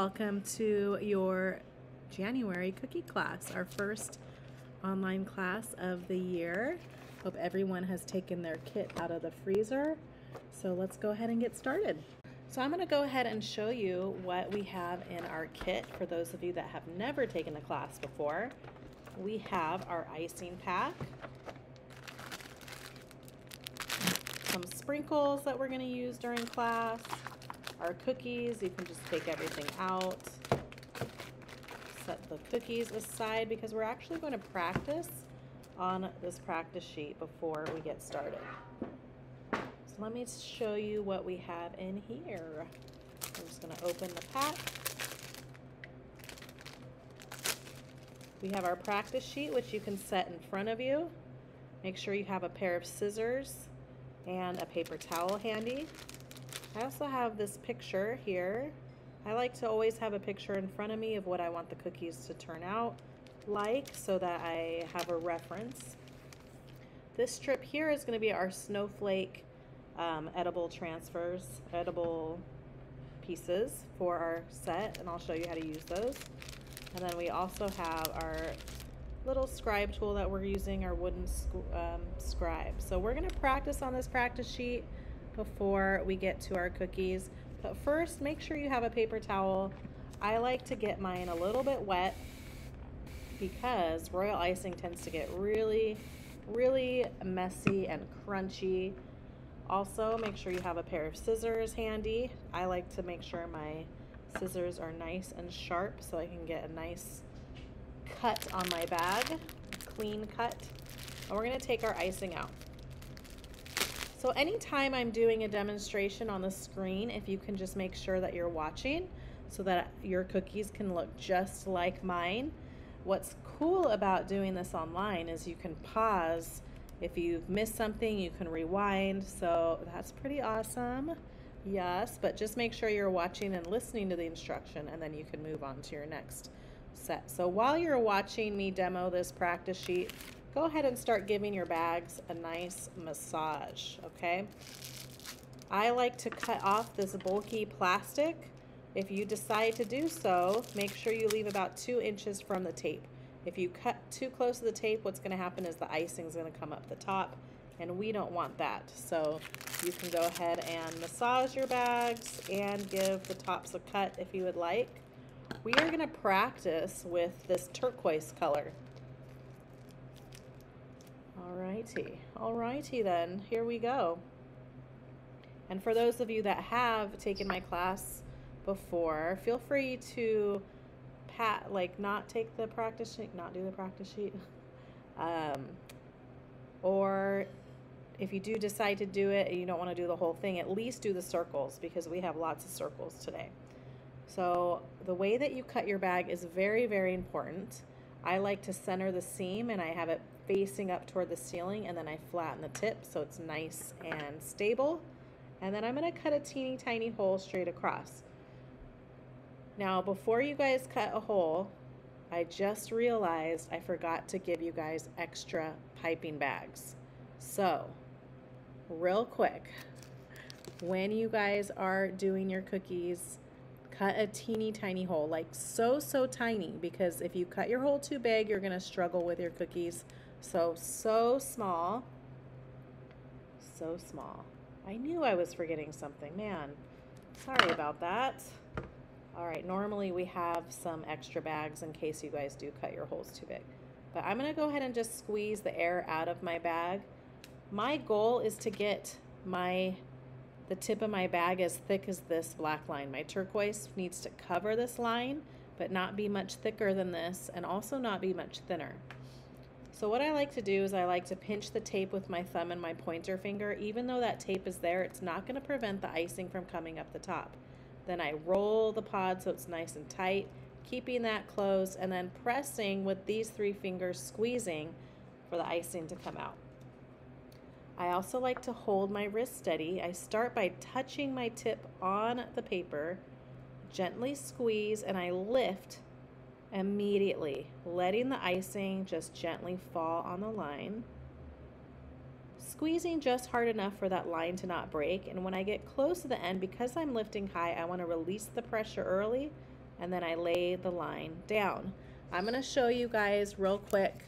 welcome to your January cookie class, our first online class of the year. Hope everyone has taken their kit out of the freezer. So let's go ahead and get started. So I'm going to go ahead and show you what we have in our kit for those of you that have never taken a class before. We have our icing pack, some sprinkles that we're going to use during class, our cookies. You can just take everything out, set the cookies aside because we're actually going to practice on this practice sheet before we get started. So let me show you what we have in here. I'm just going to open the pack. We have our practice sheet, which you can set in front of you. Make sure you have a pair of scissors and a paper towel handy. I also have this picture here. I like to always have a picture in front of me of what I want the cookies to turn out like so that I have a reference. This strip here is going to be our Snowflake edible pieces for our set, and I'll show you how to use those. And then we also have our little scribe tool that we're using, our wooden scribe. So we're going to practice on this practice sheet before we get to our cookies. But first, make sure you have a paper towel. I like to get mine a little bit wet because royal icing tends to get really, really messy and crunchy. Also, make sure you have a pair of scissors handy. I like to make sure my scissors are nice and sharp so I can get a nice cut on my bag, clean cut. And we're going to take our icing out. So anytime I'm doing a demonstration on the screen, if you can just make sure that you're watching so that your cookies can look just like mine. What's cool about doing this online is you can pause. If you've missed something, you can rewind. So that's pretty awesome. Yes, but just make sure you're watching and listening to the instruction, and then you can move on to your next set. So while you're watching me demo this practice sheet, go ahead and start giving your bags a nice massage, okay? I like to cut off this bulky plastic. If you decide to do so, make sure you leave about 2 inches from the tape. If you cut too close to the tape, what's gonna happen is the icing is gonna come up the top, and we don't want that. So you can go ahead and massage your bags and give the tops a cut if you would like. We are gonna practice with this turquoise color. Alrighty then, here we go. And for those of you that have taken my class before, feel free to not take the practice sheet, not do the practice sheet. Or if you do decide to do it and you don't want to do the whole thing, at least do the circles because we have lots of circles today. So the way that you cut your bag is very, very important. I like to center the seam and I have it facing up toward the ceiling, and then I flatten the tip so it's nice and stable. And then I'm going to cut a teeny tiny hole straight across. Now before you guys cut a hole, I just realized I forgot to give you guys extra piping bags. So real quick, when you guys are doing your cookies, cut a teeny tiny hole, like so tiny, because if you cut your hole too big, you're gonna struggle with your cookies. So small. I knew I was forgetting something, man. Sorry about that. All right, normally we have some extra bags in case you guys do cut your holes too big. But I'm gonna go ahead and just squeeze the air out of my bag. My goal is to get the tip of my bag as thick as this black line. My turquoise needs to cover this line, but not be much thicker than this, and also not be much thinner. So what I like to do is I like to pinch the tape with my thumb and my pointer finger. Even though that tape is there, it's not going to prevent the icing from coming up the top. Then I roll the pod so it's nice and tight, keeping that closed, and then pressing with these 3 fingers, squeezing for the icing to come out. I also like to hold my wrist steady. I start by touching my tip on the paper, gently squeeze, and I lift immediately, letting the icing just gently fall on the line. Squeezing just hard enough for that line to not break, and when I get close to the end, because I'm lifting high, I want to release the pressure early and then I lay the line down. I'm going to show you guys real quick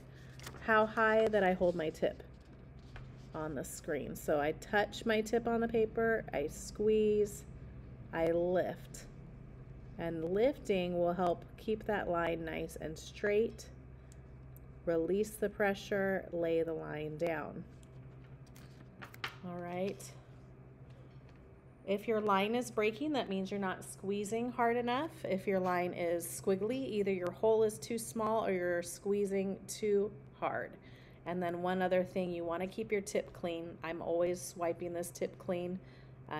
how high that I hold my tip on the screen. So I touch my tip on the paper, I squeeze, I lift. And lifting will help keep that line nice and straight. Release the pressure, lay the line down. All right. If your line is breaking, that means you're not squeezing hard enough. If your line is squiggly, either your hole is too small or you're squeezing too hard. And then one other thing, you want to keep your tip clean. I'm always wiping this tip clean.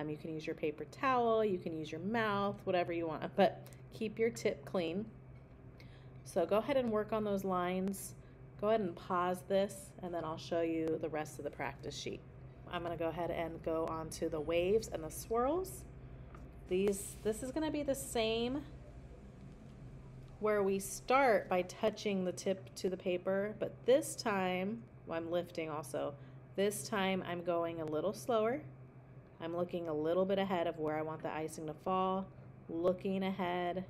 You can use your paper towel, you can use your mouth, whatever you want, but keep your tip clean. So go ahead and work on those lines. Go ahead and pause this, and then I'll show you the rest of the practice sheet. I'm going to go ahead and go on to the waves and the swirls. This is going to be the same where we start by touching the tip to the paper, but this time, well, I'm lifting also. This time I'm going a little slower. I'm looking a little bit ahead of where I want the icing to fall, looking ahead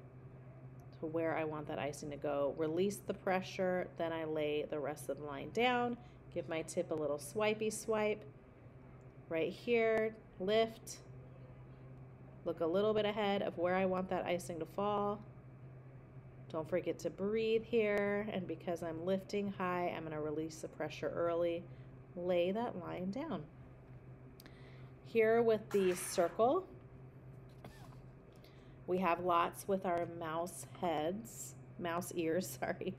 to where I want that icing to go. Release the pressure, then I lay the rest of the line down, give my tip a little swipey swipe. Right here, lift, look a little bit ahead of where I want that icing to fall. Don't forget to breathe here, and because I'm lifting high, I'm going to release the pressure early, lay that line down. Here with the circle, we have lots with our mouse ears, sorry,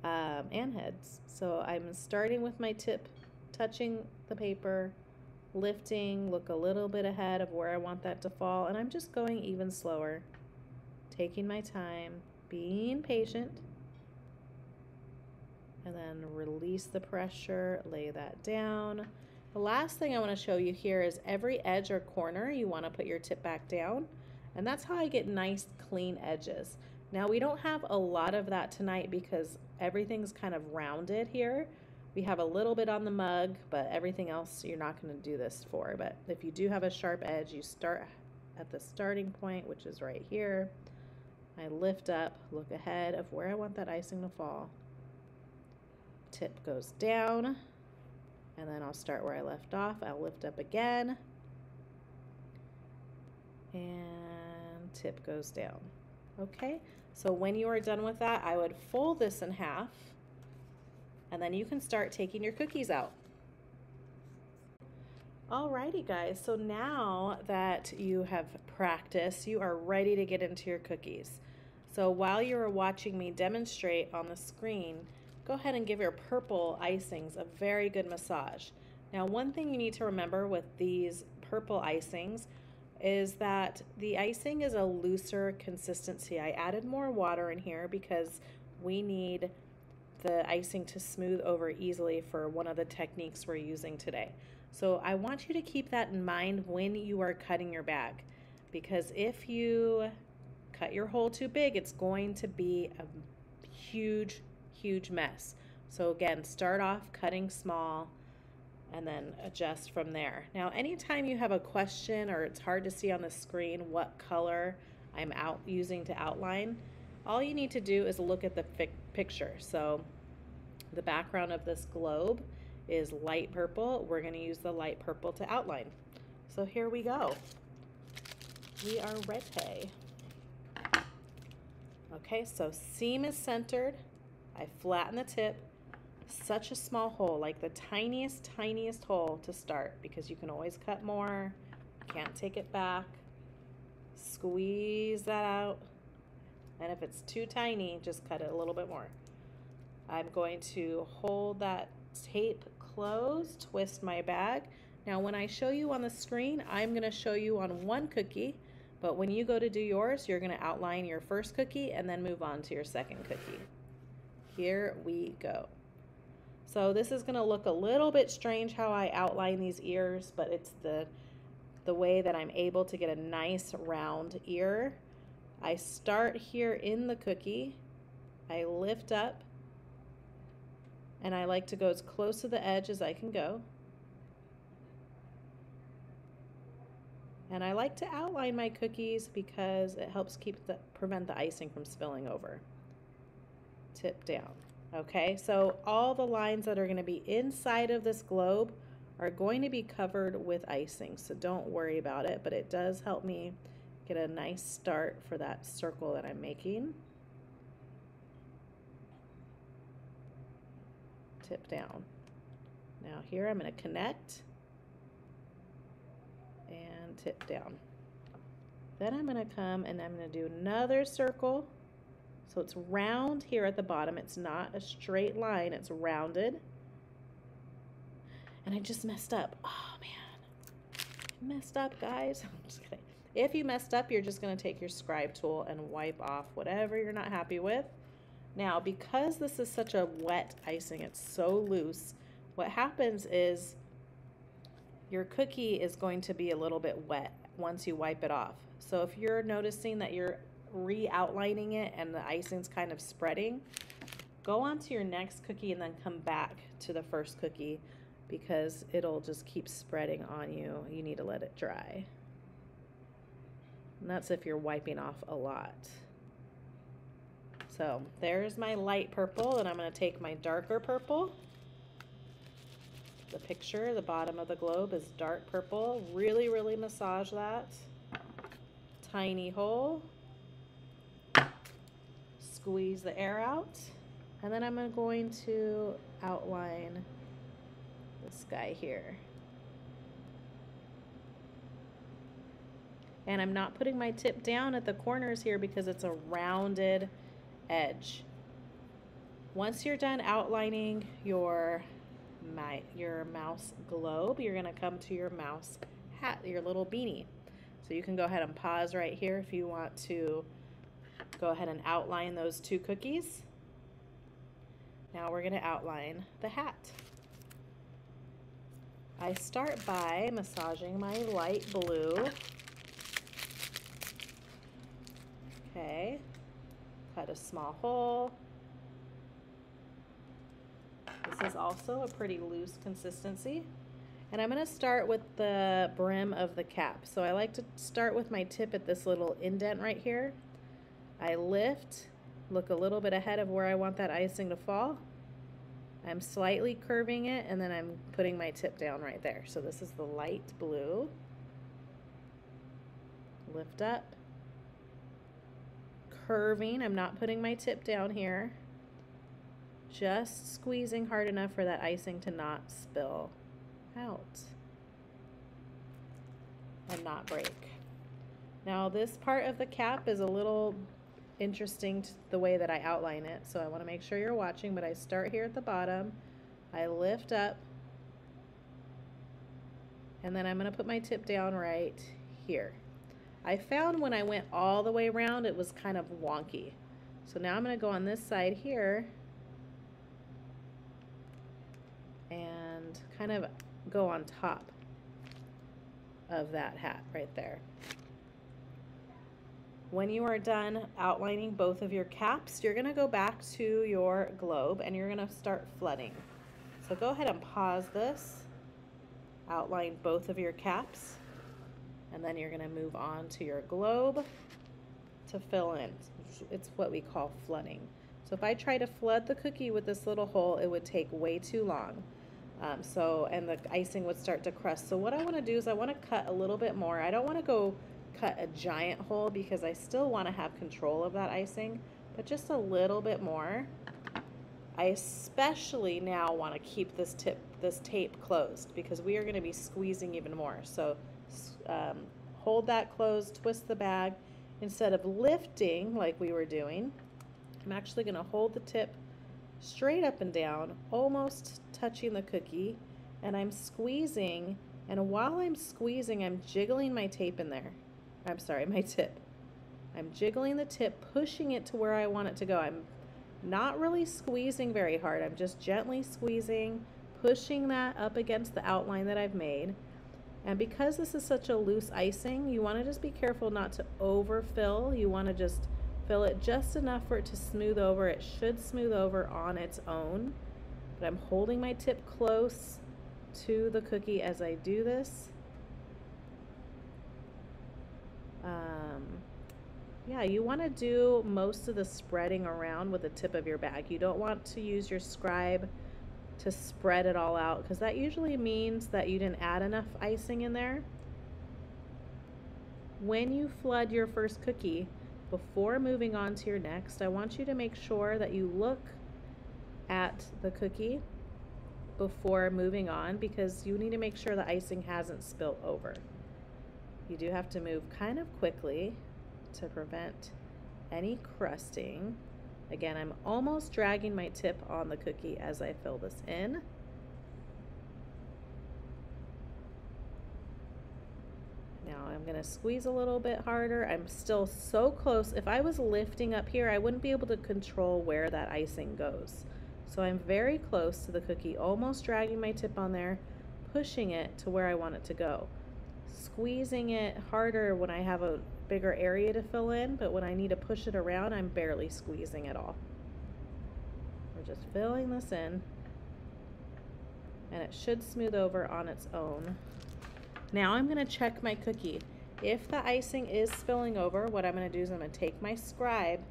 and heads. So I'm starting with my tip, touching the paper, lifting, look a little bit ahead of where I want that to fall, and I'm just going even slower, taking my time, being patient, and then release the pressure, lay that down. The last thing I want to show you here is every edge or corner you want to put your tip back down, and that's how I get nice clean edges. Now we don't have a lot of that tonight because everything's kind of rounded here. We have a little bit on the mug, but everything else you're not going to do this for. But if you do have a sharp edge, you start at the starting point, which is right here. I lift up, look ahead of where I want that icing to fall. Tip goes down. And then I'll start where I left off. I'll lift up again. And tip goes down. Okay, so when you are done with that, I would fold this in half. And then you can start taking your cookies out. Alrighty guys, so now that you have practiced, you are ready to get into your cookies. So while you are watching me demonstrate on the screen, go ahead and give your purple icings a very good massage. Now, one thing you need to remember with these purple icings is that the icing is a looser consistency. I added more water in here because we need the icing to smooth over easily for one of the techniques we're using today. So I want you to keep that in mind when you are cutting your bag, because if you cut your hole too big, it's going to be a huge mess. So again, start off cutting small and then adjust from there. Now, anytime you have a question or it's hard to see on the screen what color I'm using to outline, all you need to do is look at the picture. So the background of this globe is light purple. We're going to use the light purple to outline. So here we go. We are ready. Okay, so seam is centered. I flatten the tip, such a small hole, like the tiniest hole to start, because you can always cut more, can't take it back. Squeeze that out, and if it's too tiny, just cut it a little bit more. I'm going to hold that tape closed, twist my bag. Now when I show you on the screen, I'm going to show you on one cookie, but when you go to do yours, you're going to outline your first cookie and then move on to your second cookie. Here we go. So this is going to look a little bit strange how I outline these ears, but it's the way that I'm able to get a nice round ear. I start here in the cookie, I lift up, and I like to go as close to the edge as I can go. And I like to outline my cookies because it helps prevent the icing from spilling over. Tip down. Okay, so all the lines that are going to be inside of this globe are going to be covered with icing, so don't worry about it, but it does help me get a nice start for that circle that I'm making. Tip down. Now here I'm going to connect and tip down. Then I'm going to come and I'm going to do another circle. So it's round here at the bottom. It's not a straight line, it's rounded. And I just messed up. Oh man, I messed up, guys. I'm just kidding. If you messed up, you're just going to take your scribe tool and wipe off whatever you're not happy with. Now, because this is such a wet icing, it's so loose, what happens is your cookie is going to be a little bit wet once you wipe it off. So if you're noticing that you're re-outlining it and the icing's kind of spreading, go on to your next cookie and then come back to the first cookie because it'll just keep spreading on you. You need to let it dry. And that's if you're wiping off a lot. So there's my light purple, and I'm going to take my darker purple. The picture, the bottom of the globe is dark purple. Really, really massage that. Tiny hole. Squeeze the air out. And then I'm going to outline this guy here. And I'm not putting my tip down at the corners here because it's a rounded edge. Once you're done outlining your mouse globe, you're going to come to your mouse hat, your little beanie. So you can go ahead and pause right here if you want to go ahead and outline those two cookies. Now we're going to outline the hat. I start by massaging my light blue. Okay, cut a small hole. This is also a pretty loose consistency. And I'm going to start with the brim of the cap. So I like to start with my tip at this little indent right here. I lift, look a little bit ahead of where I want that icing to fall. I'm slightly curving it, and then I'm putting my tip down right there. So this is the light blue. Lift up. Curving, I'm not putting my tip down here. Just squeezing hard enough for that icing to not spill out and not break. Now this part of the cap is a little interesting to the way that I outline it, so I want to make sure you're watching, but I start here at the bottom, I lift up, and then I'm going to put my tip down right here. I found when I went all the way around it was kind of wonky. So now I'm going to go on this side here and kind of go on top of that hat right there. When you are done outlining both of your caps, you're going to go back to your globe and you're going to start flooding. So go ahead and pause this, outline both of your caps, and then you're going to move on to your globe to fill in. It's what we call flooding. So if I try to flood the cookie with this little hole, it would take way too long. And the icing would start to crust. So what I want to do is I want to cut a little bit more. I don't want to go cut a giant hole because I still want to have control of that icing, but just a little bit more. I especially now want to keep this tape closed because we are going to be squeezing even more. So hold that closed, twist the bag. Instead of lifting like we were doing, I'm actually going to hold the tip straight up and down, almost touching the cookie, and I'm squeezing, and while I'm squeezing, I'm jiggling my tape in there. I'm sorry, my tip. I'm jiggling the tip, pushing it to where I want it to go. I'm not really squeezing very hard. I'm just gently squeezing, pushing that up against the outline that I've made. And because this is such a loose icing, you want to just be careful not to overfill. You want to just fill it just enough for it to smooth over. It should smooth over on its own. But I'm holding my tip close to the cookie as I do this. Yeah, you want to do most of the spreading around with the tip of your bag. You don't want to use your scribe to spread it all out, because that usually means that you didn't add enough icing in there. When you flood your first cookie, before moving on to your next, I want you to make sure that you look at the cookie before moving on, because you need to make sure the icing hasn't spilled over. You do have to move kind of quickly to prevent any crusting. Again, I'm almost dragging my tip on the cookie as I fill this in. Now I'm going to squeeze a little bit harder. I'm still so close. If I was lifting up here, I wouldn't be able to control where that icing goes. So I'm very close to the cookie, almost dragging my tip on there, pushing it to where I want it to go. Squeezing it harder when I have a bigger area to fill in, but when I need to push it around, I'm barely squeezing at all. We're just filling this in, and it should smooth over on its own. Now I'm going to check my cookie. If the icing is spilling over, what I'm going to do is I'm going to take my scribe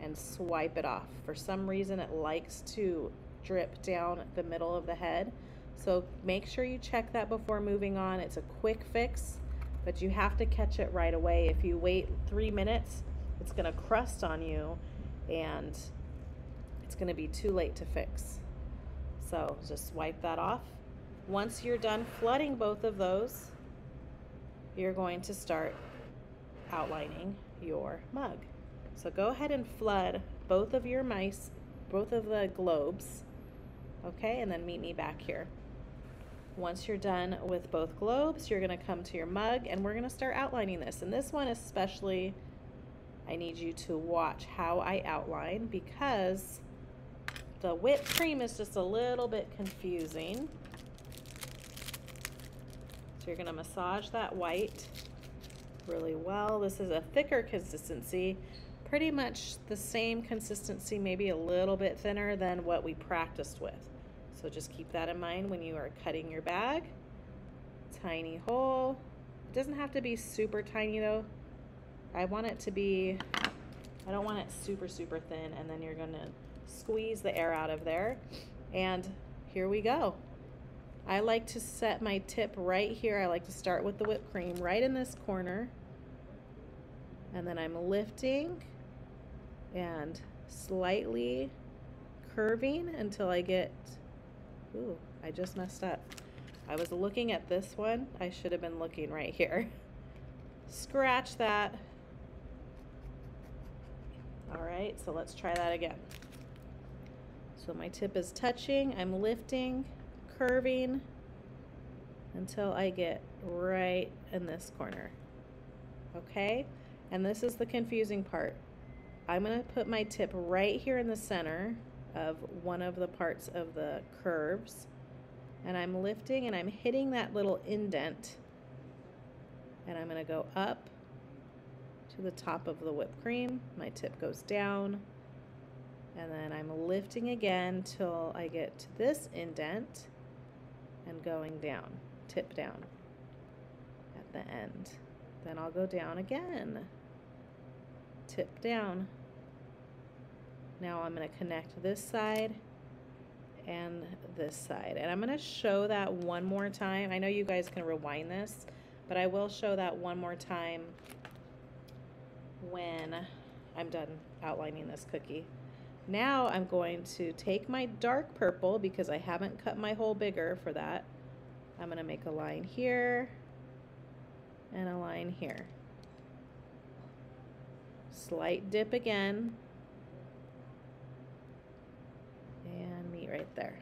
and swipe it off. For some reason it likes to drip down the middle of the head, so make sure you check that before moving on. It's a quick fix, but you have to catch it right away. If you wait 3 minutes, it's going to crust on you and it's going to be too late to fix. So just wipe that off. Once you're done flooding both of those, you're going to start outlining your mug. So go ahead and flood both of your mice, both of the globes, okay, and then meet me back here. Once you're done with both globes, you're going to come to your mug and we're going to start outlining this. And this one especially, I need you to watch how I outline, because the whipped cream is just a little bit confusing. So you're going to massage that white really well. This is a thicker consistency, pretty much the same consistency, maybe a little bit thinner than what we practiced with. So just keep that in mind when you are cutting your bag. Tiny hole. It doesn't have to be super tiny though. I want it to be, I don't want it super, super thin, and then you're gonna squeeze the air out of there. And here we go. I like to set my tip right here. I like to start with the whipped cream right in this corner. And then I'm lifting and slightly curving until I get, ooh, I just messed up. I was looking at this one. I should have been looking right here. Scratch that. All right, so let's try that again. So my tip is touching, I'm lifting, curving until I get right in this corner. Okay, and this is the confusing part. I'm going to put my tip right here in the center of one of the parts of the curves, and I'm lifting and I'm hitting that little indent, and I'm going to go up to the top of the whipped cream. My tip goes down, and then I'm lifting again till I get to this indent and going down, tip down at the end. Then I'll go down again, tip down. Now I'm going to connect this side and this side, and I'm going to show that one more time. I know you guys can rewind this, but I will show that one more time when I'm done outlining this cookie. Now I'm going to take my dark purple, because I haven't cut my hole bigger for that. I'm going to make a line here and a line here. Slight dip again, and meet right there.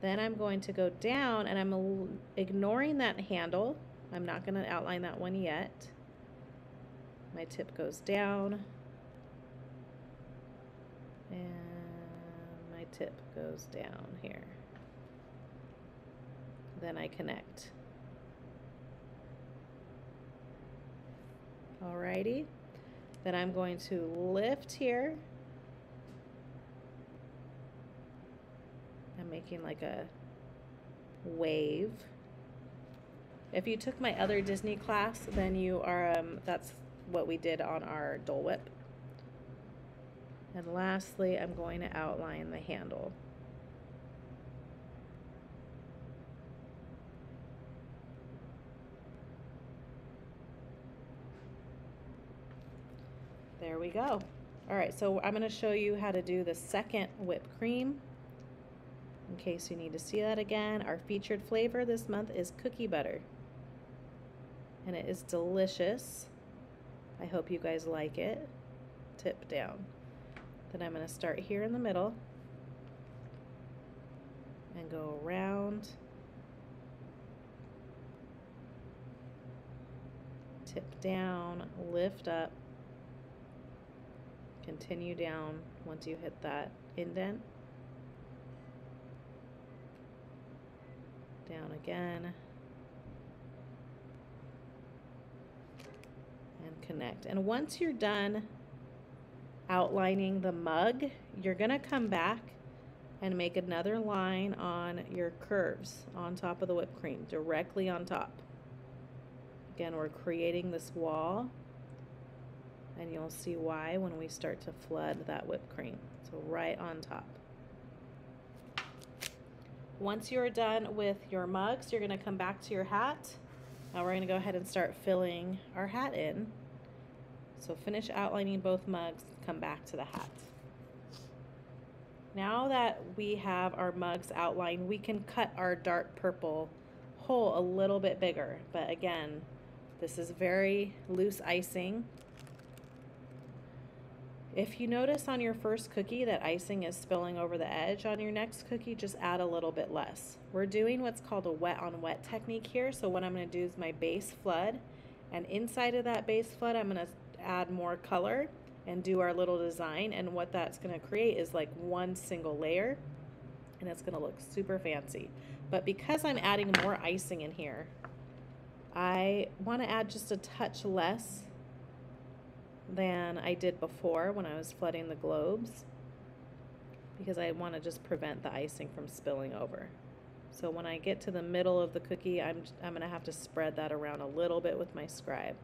Then I'm going to go down, and I'm ignoring that handle. I'm not going to outline that one yet. My tip goes down, and my tip goes down here. Then I connect. Alrighty. Then I'm going to lift here. I'm making like a wave. If you took my other Disney class, then you are, that's what we did on our Dole Whip. And lastly, I'm going to outline the handle. There we go. All right, so I'm going to show you how to do the second whipped cream. In case you need to see that again, our featured flavor this month is cookie butter. And it is delicious. I hope you guys like it. Tip down. Then I'm going to start here in the middle and go around, tip down, lift up, continue down once you hit that indent, down again, and connect. And once you're done outlining the mug, you're going to come back and make another line on your curves on top of the whipped cream, directly on top. Again, we're creating this wall, and you'll see why when we start to flood that whipped cream. So right on top. Once you're done with your mugs, you're going to come back to your hat. Now we're going to go ahead and start filling our hat in. So finish outlining both mugs, come back to the hat. Now that we have our mugs outlined, we can cut our dark purple hole a little bit bigger. But again, this is very loose icing. If you notice on your first cookie that icing is spilling over the edge, on your next cookie, just add a little bit less. We're doing what's called a wet on wet technique here. So what I'm going to do is my base flood, and inside of that base flood, I'm going to add more color and do our little design, and what that's going to create is like one single layer, and it's going to look super fancy. But because I'm adding more icing in here, I want to add just a touch less than I did before when I was flooding the globes, because I want to just prevent the icing from spilling over. So when I get to the middle of the cookie, I'm going to have to spread that around a little bit with my scribe.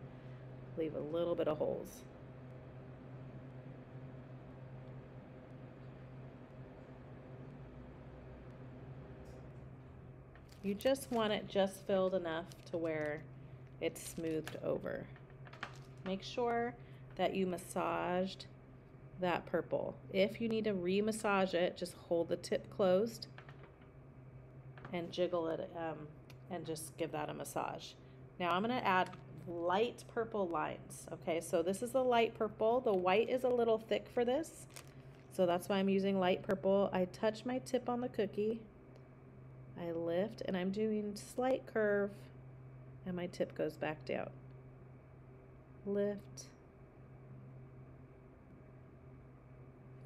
Leave a little bit of holes. You just want it just filled enough to where it's smoothed over. Make sure that you massaged that purple. If you need to re-massage it, just hold the tip closed and jiggle it and just give that a massage. Now I'm going to add light purple lines. Okay, so this is the light purple. The white is a little thick for this, so that's why I'm using light purple. I touch my tip on the cookie, I lift, and I'm doing slight curve, and my tip goes back down. Lift,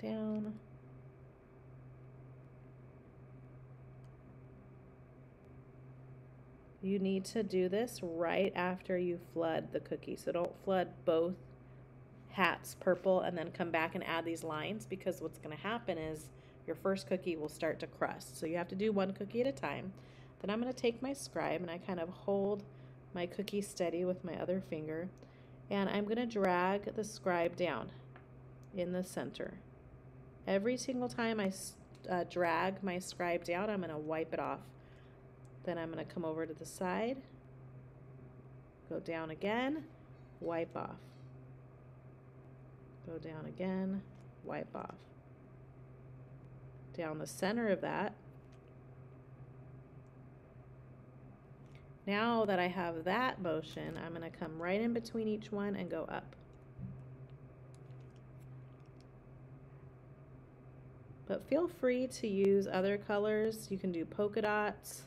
down, you need to do this right after you flood the cookie. So don't flood both hats purple and then come back and add these lines, because what's going to happen is your first cookie will start to crust. So you have to do one cookie at a time. Then I'm going to take my scribe and I kind of hold my cookie steady with my other finger, and I'm going to drag the scribe down in the center. Every single time I drag my scribe down, I'm going to wipe it off. Then I'm going to come over to the side, go down again, wipe off. Go down again, wipe off. Down the center of that. Now that I have that motion, I'm going to come right in between each one and go up. But feel free to use other colors. You can do polka dots.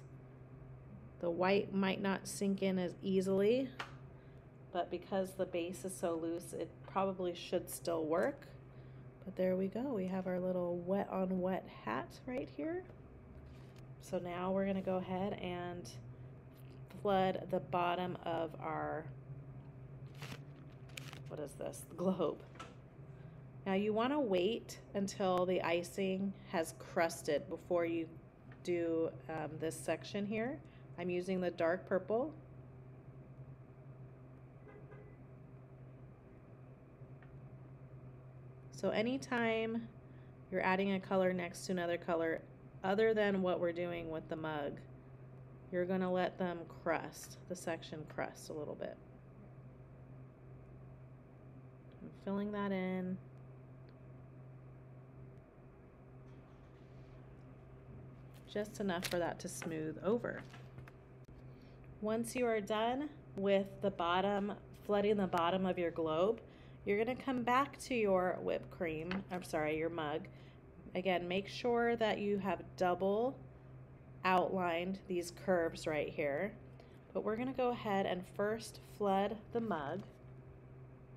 The white might not sink in as easily, but because the base is so loose, it probably should still work. But there we go. We have our little wet on wet hat right here. So now we're going to go ahead and flood the bottom of our, what is this, globe. Now you want to wait until the icing has crusted before you do this section here. I'm using the dark purple So anytime you're adding a color next to another color, other than what we're doing with the mug, you're gonna let them crust, the section crust a little bit. I'm filling that in. Just enough for that to smooth over. Once you are done with the bottom, flooding the bottom of your globe, you're gonna come back to your whipped cream, your mug. Again, make sure that you have double outlined these curves right here. But we're gonna go ahead and first flood the mug.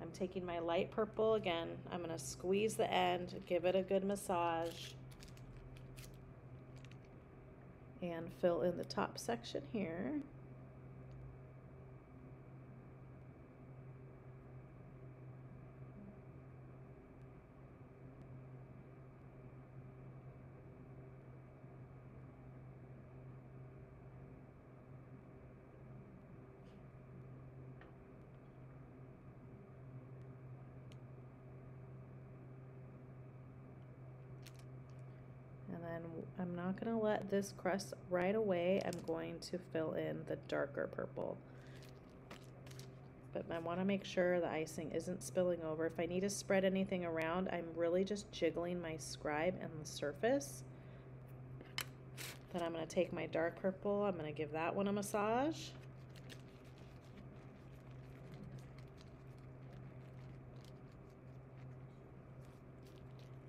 I'm taking my light purple again. I'm gonna squeeze the end, give it a good massage, and fill in the top section here. And then I'm not going to let this crust right away. I'm going to fill in the darker purple. But I want to make sure the icing isn't spilling over. If I need to spread anything around, I'm really just jiggling my scribe and the surface. Then I'm going to take my dark purple. I'm going to give that one a massage.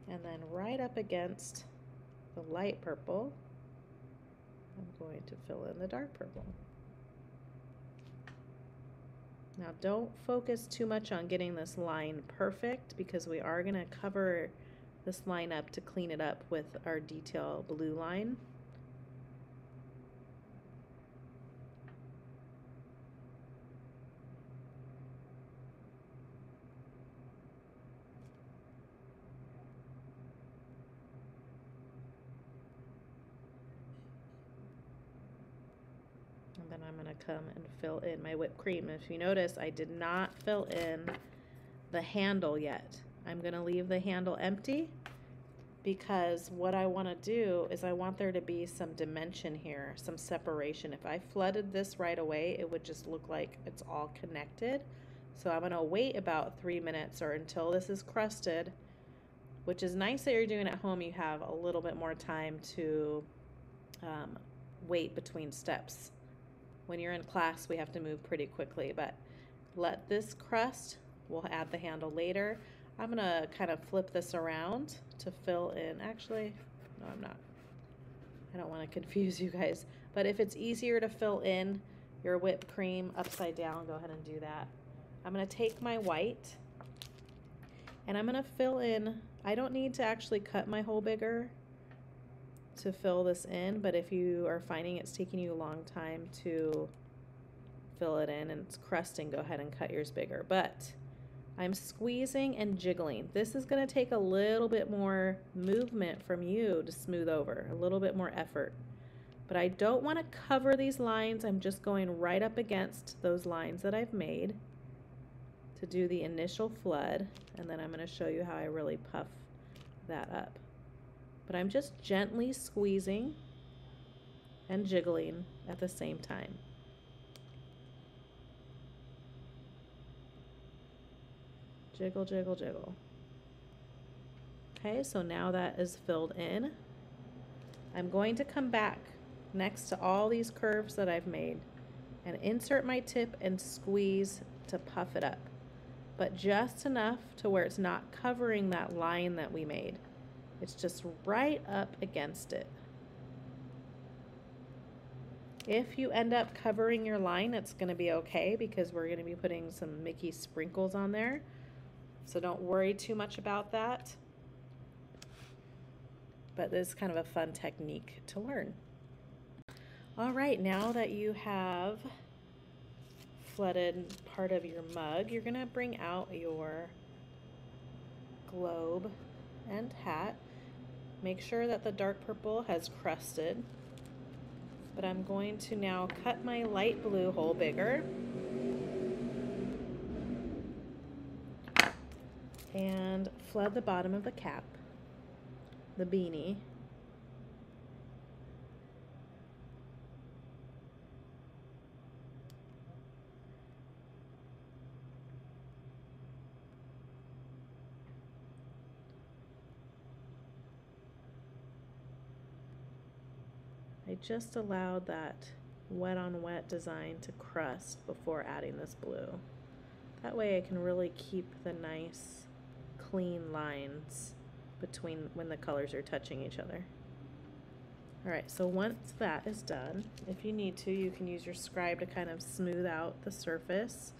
And then right up against the light purple, I'm going to fill in the dark purple. Now don't focus too much on getting this line perfect, because we are going to cover this line up to clean it up with our detail blue line. And then I'm going to come and fill in my whipped cream. If you notice, I did not fill in the handle yet. I'm going to leave the handle empty, because what I want to do is I want there to be some dimension here, some separation. If I flooded this right away, it would just look like it's all connected. So I'm going to wait about 3 minutes or until this is crusted, which is nice that you're doing at home. You have a little bit more time to wait between steps. When you're in class, we have to move pretty quickly, but let this crust. We'll add the handle later. I'm gonna kind of flip this around to fill in. Actually, no, I'm not. I don't want to confuse you guys, but if it's easier to fill in your whipped cream upside down, go ahead and do that. I'm gonna take my white and I'm gonna fill in. I don't need to actually cut my hole bigger to fill this in, but if you are finding it's taking you a long time to fill it in and it's crusting, go ahead and cut yours bigger. But I'm squeezing and jiggling. This is going to take a little bit more movement from you to smooth over, a little bit more effort. But I don't want to cover these lines. I'm just going right up against those lines that I've made to do the initial flood, and then I'm going to show you how I really puff that up. But I'm just gently squeezing and jiggling at the same time. Jiggle, jiggle, jiggle. Okay, so now that is filled in. I'm going to come back next to all these curves that I've made and insert my tip and squeeze to puff it up, but just enough to where it's not covering that line that we made. It's just right up against it. If you end up covering your line, it's going to be okay, because we're going to be putting some Mickey sprinkles on there. So don't worry too much about that. But this is kind of a fun technique to learn. All right, now that you have flooded part of your mug, you're going to bring out your globe and hat. Make sure that the dark purple has crusted. But I'm going to now cut my light blue hole bigger. and flood the bottom of the cap, the beanie. I just allowed that wet on wet design to crust before adding this blue. That way I can really keep the nice clean lines between when the colors are touching each other. Alright, so once that is done, if you need to, you can use your scribe to kind of smooth out the surface.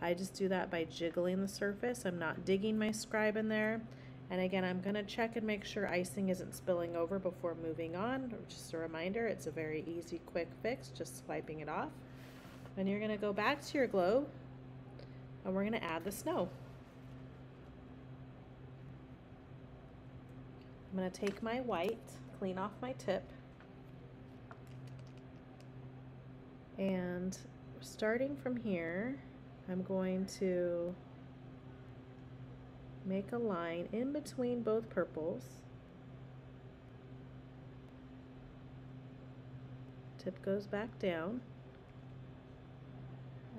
I just do that by jiggling the surface. I'm not digging my scribe in there. And again, I'm going to check and make sure icing isn't spilling over before moving on. Just a reminder, it's a very easy, quick fix, just swiping it off. And you're going to go back to your globe, and we're going to add the snow. I'm going to take my white, clean off my tip, and starting from here, I'm going to make a line in between both purples. Tip goes back down.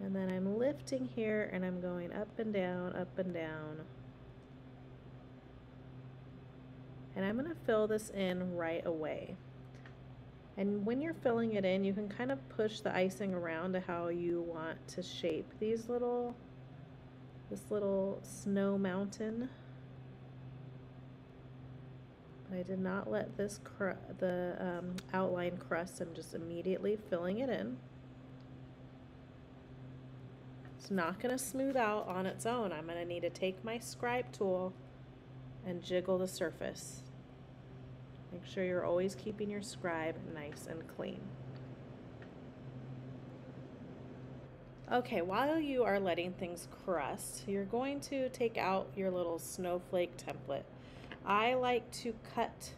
And then I'm lifting here and I'm going up and down, up and down. And I'm going to fill this in right away. And when you're filling it in, you can kind of push the icing around to how you want to shape this little snow mountain. I did not let this outline crust. I'm just immediately filling it in. It's not going to smooth out on its own. I'm going to need to take my scribe tool and jiggle the surface. Make sure you're always keeping your scribe nice and clean. Okay, while you are letting things crust, you're going to take out your little snowflake template. I like to cut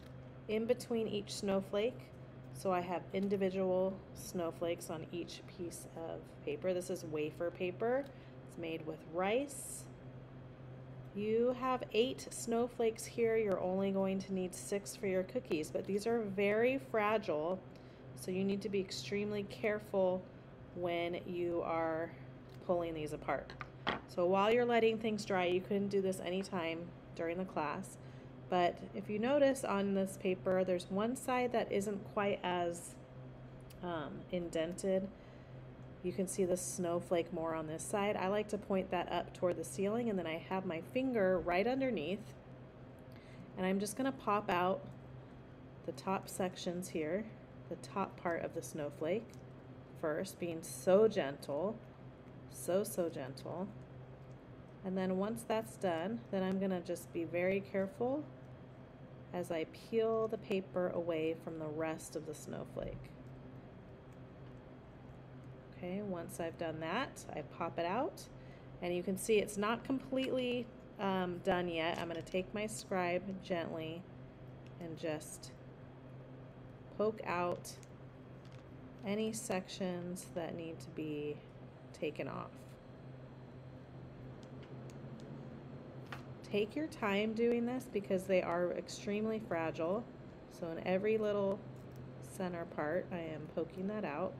in between each snowflake, so I have individual snowflakes on each piece of paper. This is wafer paper. It's made with rice. You have 8 snowflakes here. You're only going to need 6 for your cookies, but these are very fragile, so you need to be extremely careful when you are pulling these apart. So while you're letting things dry, you couldn't do this anytime during the class, but if you notice on this paper, there's one side that isn't quite as indented. You can see the snowflake more on this side. I like to point that up toward the ceiling, and then I have my finger right underneath, and I'm just going to pop out the top sections here, the top part of the snowflake first, being so gentle, so gentle. And then once that's done, then I'm going to just be very careful as I peel the paper away from the rest of the snowflake. Okay, once I've done that, I pop it out, and you can see it's not completely done yet. I'm going to take my scribe gently and just poke out any sections that need to be taken off. Take your time doing this because they are extremely fragile. So in every little center part, I am poking that out.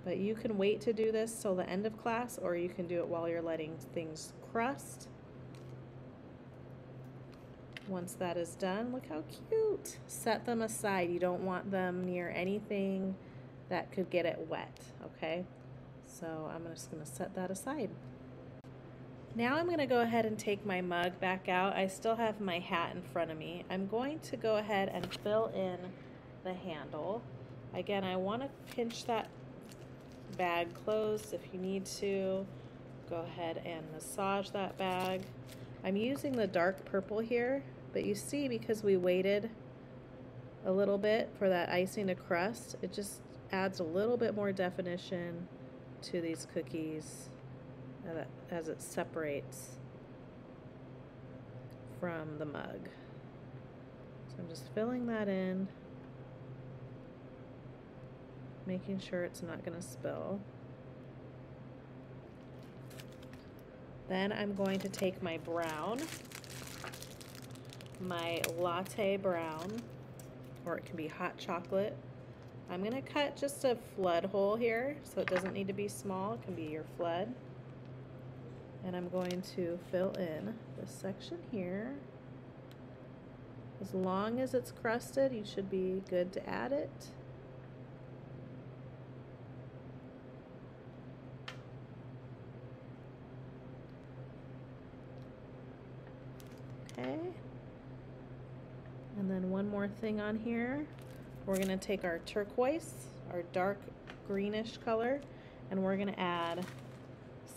But you can wait to do this till the end of class, or you can do it while you're letting things crust. Once that is done, look how cute. Set them aside. You don't want them near anything that could get it wet, okay? So I'm just going to set that aside. Now I'm going to go ahead and take my mug back out. I still have my hat in front of me. I'm going to go ahead and fill in the handle. Again, I want to pinch that bag closed. If you need to, go ahead and massage that bag. I'm using the dark purple here, but you see, because we waited a little bit for that icing to crust, it just adds a little bit more definition to these cookies as it separates from the mug. So I'm just filling that in, making sure it's not going to spill. Then I'm going to take my brown, my latte brown, or it can be hot chocolate. I'm going to cut just a flood hole here, so it doesn't need to be small. It can be your flood. And I'm going to fill in this section here. As long as it's crusted, you should be good to add it. Okay. And then one more thing on here. We're going to take our turquoise, our dark greenish color, and we're going to add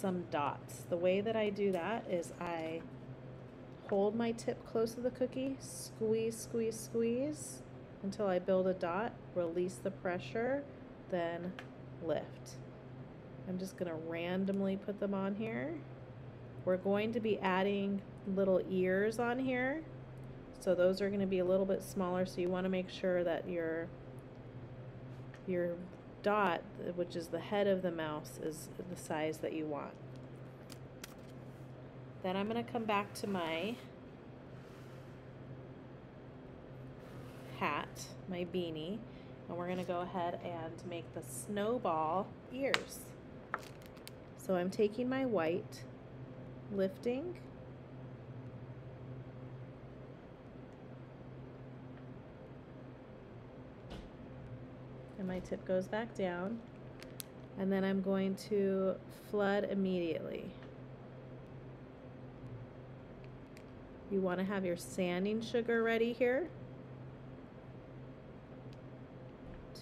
some dots. The way that I do that is I hold my tip close to the cookie, squeeze, squeeze, squeeze until I build a dot, release the pressure, then lift. I'm just going to randomly put them on here. We're going to be adding little ears on here, so those are going to be a little bit smaller, so you want to make sure that your dot, which is the head of the mouse, is the size that you want. Then I'm going to come back to my hat, my beanie, and we're going to go ahead and make the snowball ears. So I'm taking my white, lifting, and my tip goes back down, and then I'm going to flood immediately. You want to have your sanding sugar ready here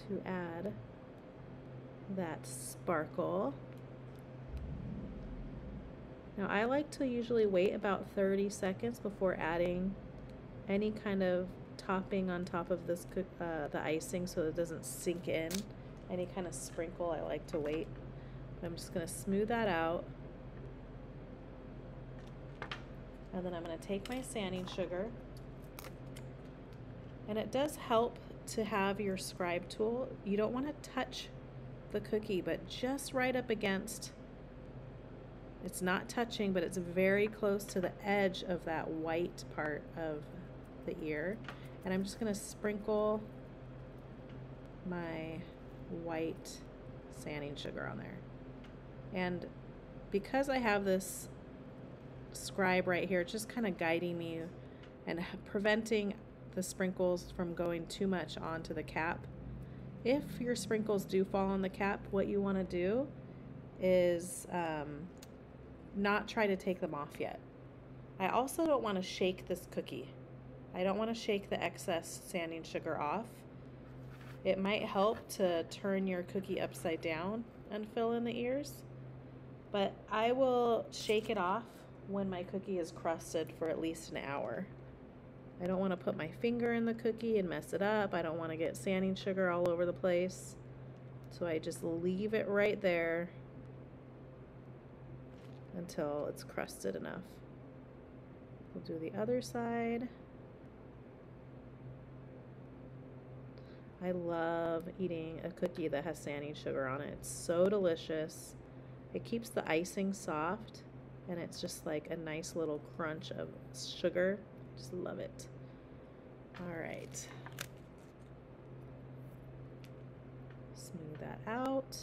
to add that sparkle. Now I like to usually wait about 30 seconds before adding any kind of topping on top of this the icing, so it doesn't sink in. Any kind of sprinkle, I like to wait. I'm just going to smooth that out. And then I'm going to take my sanding sugar. And it does help to have your scribe tool. You don't want to touch the cookie, but just right up against. It's not touching, but it's very close to the edge of that white part of the ear. And I'm just going to sprinkle my white sanding sugar on there. And because I have this scribe right here, it's just kind of guiding me and preventing the sprinkles from going too much onto the cap. If your sprinkles do fall on the cap, what you want to do is not try to take them off yet. I also don't want to shake this cookie. I don't want to shake the excess sanding sugar off. It might help to turn your cookie upside down and fill in the ears, but I will shake it off when my cookie is crusted for at least an hour. I don't want to put my finger in the cookie and mess it up. I don't want to get sanding sugar all over the place. So I just leave it right there until it's crusted enough. We'll do the other side. I love eating a cookie that has sanding sugar on it. It's so delicious. It keeps the icing soft, and it's just like a nice little crunch of sugar. Just love it. All right. Smooth that out.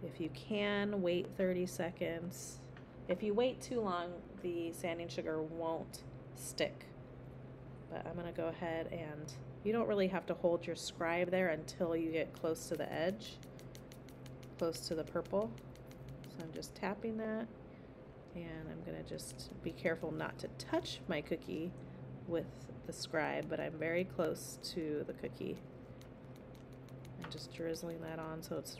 If you can, wait 30 seconds. If you wait too long, the sanding sugar won't stick. But I'm going to go ahead and you don't really have to hold your scribe there until you get close to the edge, close to the purple. So I'm just tapping that, and I'm going to just be careful not to touch my cookie with the scribe, but I'm very close to the cookie. I'm just drizzling that on so it's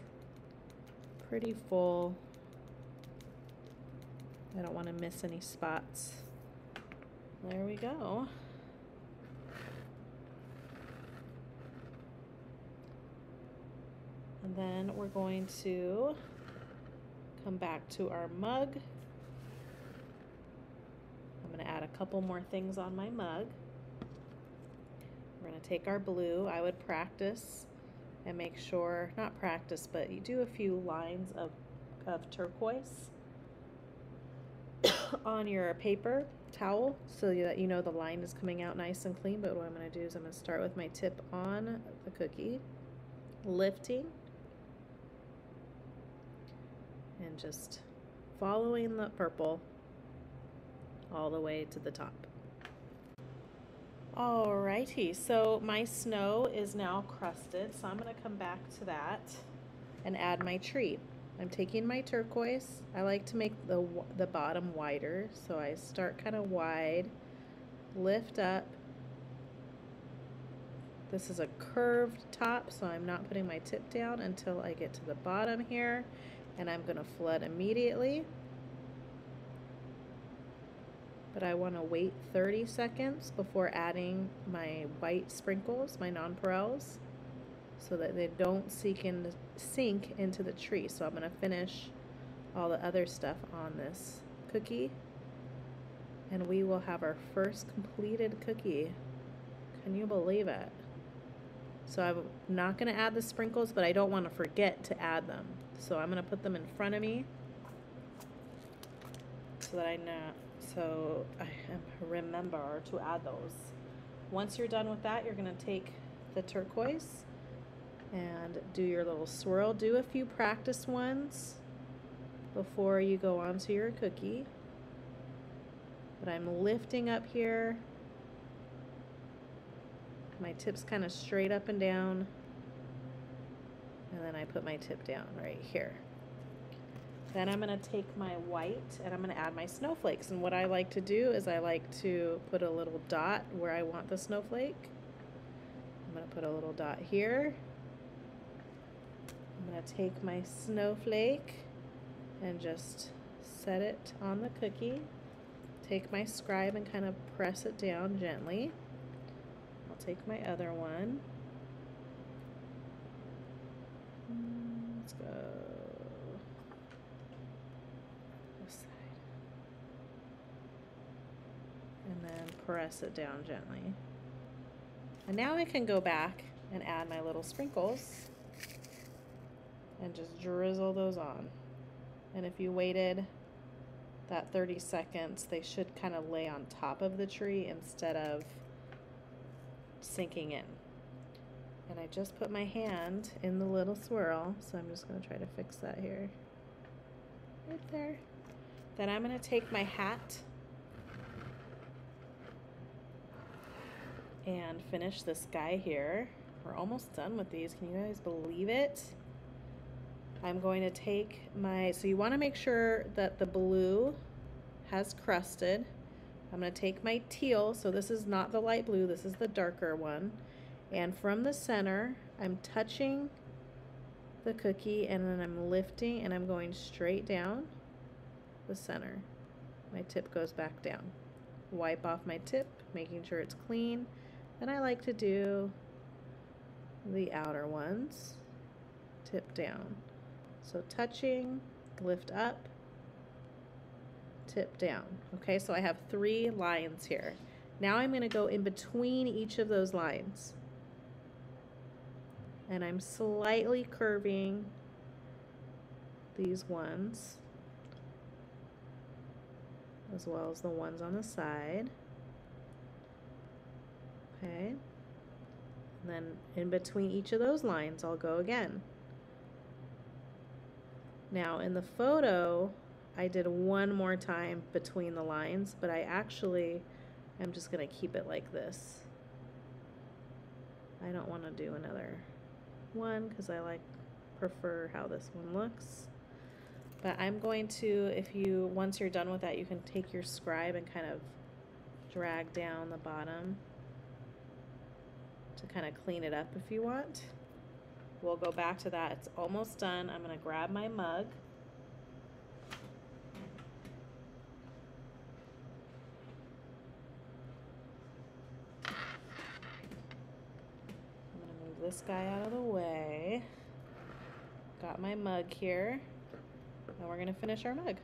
pretty full. I don't want to miss any spots. There we go. And then we're going to come back to our mug. I'm going to add a couple more things on my mug. We're going to take our blue. I would practice and make sure, not practice, but you do a few lines of turquoise. on your paper towel so that you know the line is coming out nice and clean. But what I'm going to do is I'm going to start with my tip on the cookie, lifting, and just following the purple all the way to the top. Alrighty, so my snow is now crusted, so I'm going to come back to that and add my tree. I'm taking my turquoise. I like to make the bottom wider, so I start kind of wide, lift up. This is a curved top, so I'm not putting my tip down until I get to the bottom here, and I'm going to flood immediately. But I want to wait 30 seconds before adding my white sprinkles, my nonpareils, so that they don't sink into the tree. So I'm going to finish all the other stuff on this cookie, and we will have our first completed cookie. Can you believe it? So I'm not going to add the sprinkles, but I don't want to forget to add them. So I'm going to put them in front of me so that I remember to add those. Once you're done with that, you're going to take the turquoise and do your little swirl. Do a few practice ones before you go onto your cookie. But I'm lifting up here. My tip's kind of straight up and down. And then I put my tip down right here. Then I'm going to take my white and I'm going to add my snowflakes. And what I like to do is I like to put a little dot where I want the snowflake. I'm going to put a little dot here. I'm going to take my snowflake and just set it on the cookie. Take my scribe and kind of press it down gently. I'll take my other one. Let's go. And then press it down gently. And now I can go back and add my little sprinkles and just drizzle those on. And if you waited that 30 seconds, they should kind of lay on top of the tree instead of sinking in. And I just put my hand in the little swirl, so I'm just going to try to fix that here. Right there. Then I'm going to take my hat and finish this guy here. We're almost done with these. Can you guys believe it? I'm going to take so you want to make sure that the blue has crusted. I'm going to take my teal, so this is not the light blue, this is the darker one. And from the center, I'm touching the cookie and then I'm lifting and I'm going straight down the center. My tip goes back down. Wipe off my tip, making sure it's clean. Then I like to do the outer ones, tip down. So touching, lift up, tip down. Okay, so I have 3 lines here. Now I'm going to go in between each of those lines. And I'm slightly curving these ones, as well as the ones on the side. Okay, and then in between each of those lines I'll go again. Now in the photo I did one more time between the lines, but I'm just going to keep it like this. I don't want to do another one because I prefer how this one looks. But I'm going to, once you're done with that, you can take your scribe and kind of drag down the bottom to kind of clean it up if you want. We'll go back to that. It's almost done. I'm going to grab my mug. I'm going to move this guy out of the way. Got my mug here. Now we're going to finish our mug.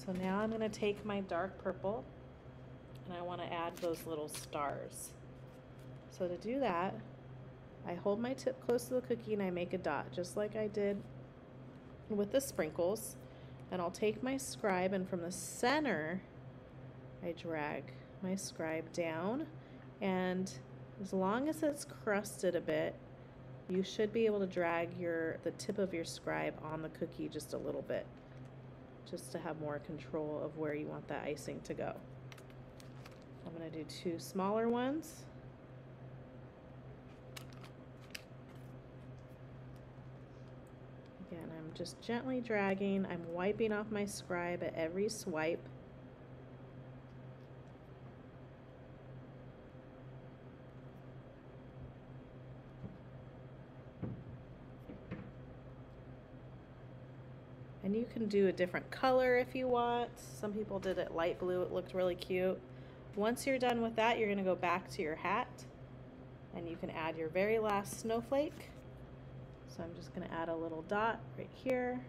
So now I'm going to take my dark purple and I want to add those little stars. So to do that, I hold my tip close to the cookie and I make a dot, just like I did with the sprinkles. Then I'll take my scribe, and from the center I drag my scribe down, and as long as it's crusted a bit, you should be able to drag the tip of your scribe on the cookie just a little bit, just to have more control of where you want that icing to go. I'm going to do 2 smaller ones. Again, I'm just gently dragging. I'm wiping off my scribe at every swipe. And you can do a different color if you want. Some people did it light blue. It looked really cute. Once you're done with that, you're going to go back to your hat, and you can add your very last snowflake. So I'm just going to add a little dot right here.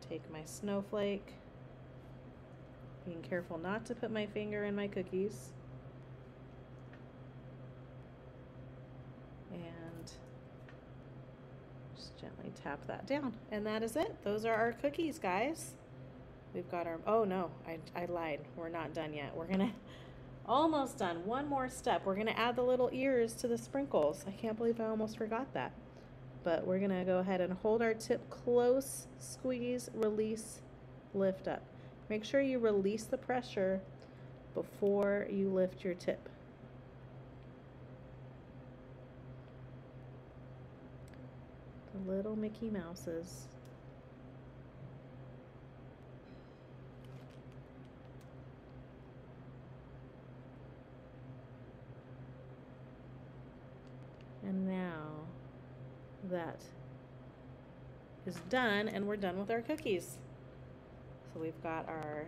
Take my snowflake, being careful not to put my finger in my cookies. And just gently tap that down. And that is it. Those are our cookies, guys. We've got our, oh no, I lied. We're not done yet. We're gonna, almost done. One more step. We're gonna add the little ears to the sprinkles. I can't believe I almost forgot that. But we're gonna go ahead and hold our tip close, squeeze, release, lift up. Make sure you release the pressure before you lift your tip. The little Mickey Mouses. And now that is done, and we're done with our cookies. So we've got our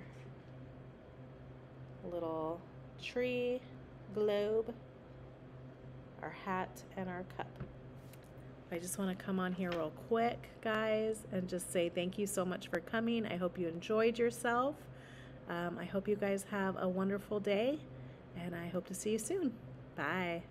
little tree, globe, our hat, and our cup. I just want to come on here real quick, guys, and just say thank you so much for coming. I hope you enjoyed yourself. I hope you guys have a wonderful day, and I hope to see you soon. Bye.